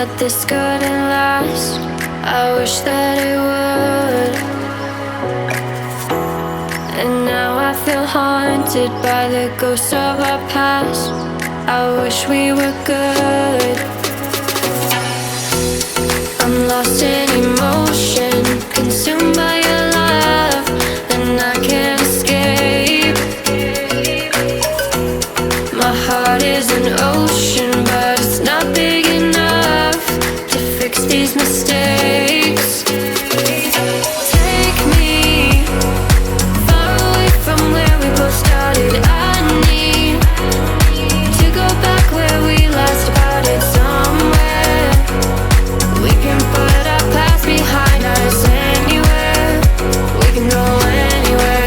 that this couldn't last. I wish that it would. And now I feel haunted by the ghosts of our past. I wish we were good. I'm lost in emotion, consumed by your love, and I can't escape. My heart is an ocean, but it's not big enough to fix these mistakes. Take me far away from where we both started. I need to go back where we last parted somewhere. We can put our past behind us anywhere. We can go anywhere.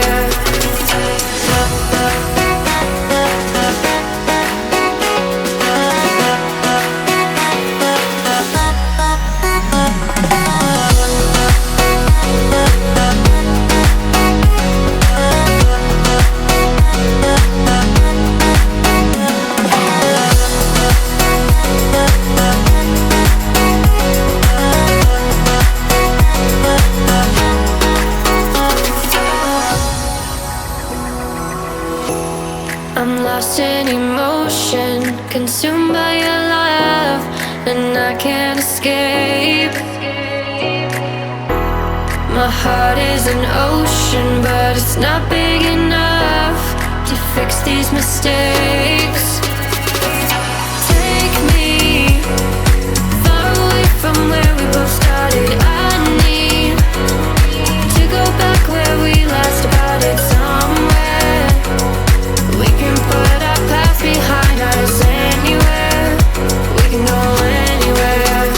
I'm lost in emotion, consumed by your love, and I can't escape. My heart is an ocean, but it's not big enough to fix these mistakes. Take me far away from where we both started. I need to go back where we last parted somewhere. We can put our past behind us anywhere. We can go anywhere.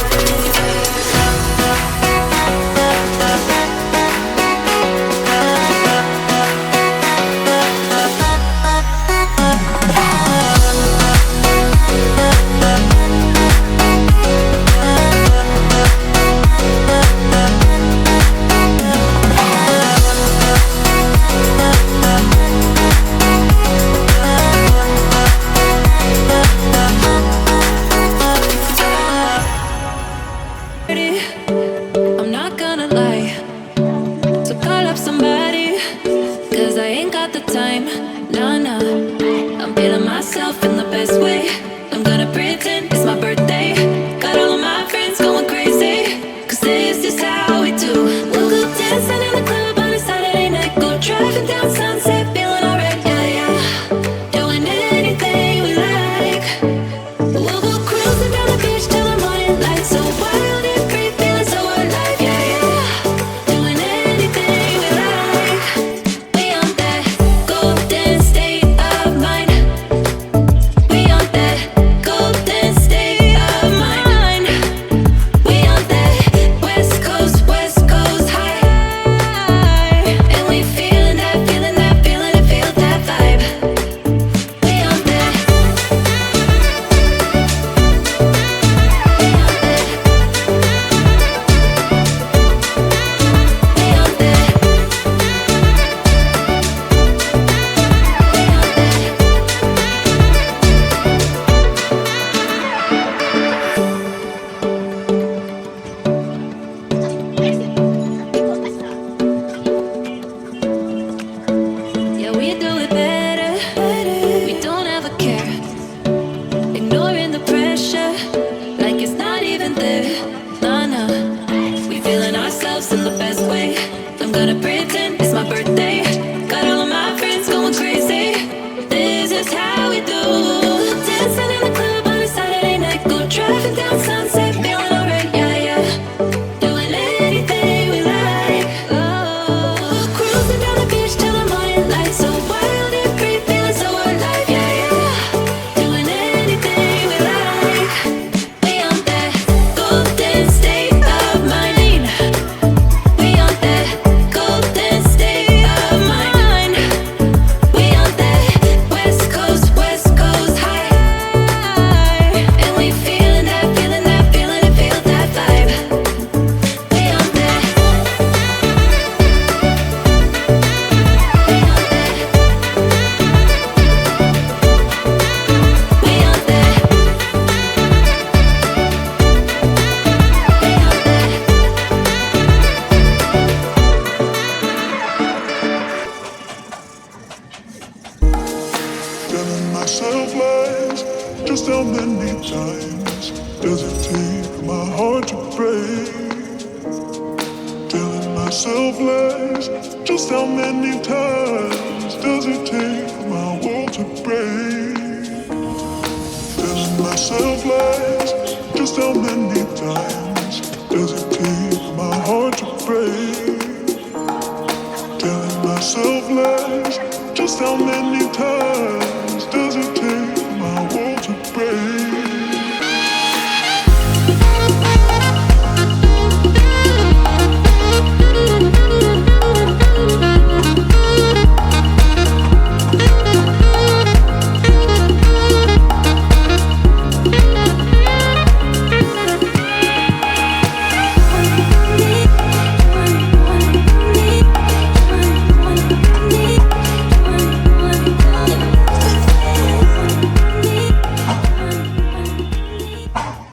I'm not gonna lie, so call up somebody, 'cause I ain't got the time. Nah, nah, I'm feeling myself in the best way. I'm gonna pretend it's my birthday. Got all of my friends going crazy, 'cause this is how we do. We'll go dancing in the club on a Saturday night. Go driving down Sunset, feeling alright, yeah, yeah. Doing anything we like. We'll go cruising down the beach till the morning light. So wild and free, feeling so alive, yeah, yeah. Doing anything we like. We on that golden state of mind. We on that golden state of mind. We on that West Coast high. And we feeling that, feeling that, feeling it, feel that vibe. We on that. Yeah, we do it better. We don't ever care. Ignoring the pressure, like it's not even there. Nah, nah. We feeling ourselves in the best way. I'm gonna pretend it's my birthday. Got all of my friends going crazy. This is how we do. Dancing in the club on a Saturday night. Go driving down Sunset, feeling alright, yeah, yeah. Doing anything we like. Oh, cruising down the beach till the morning light. So wild and free, feeling so alive, yeah, yeah. Doing anything we like. We on that golden state of mind. We break. Telling myself lies. Just how many times does it take for my world to break? Telling myself lies. Just how many times?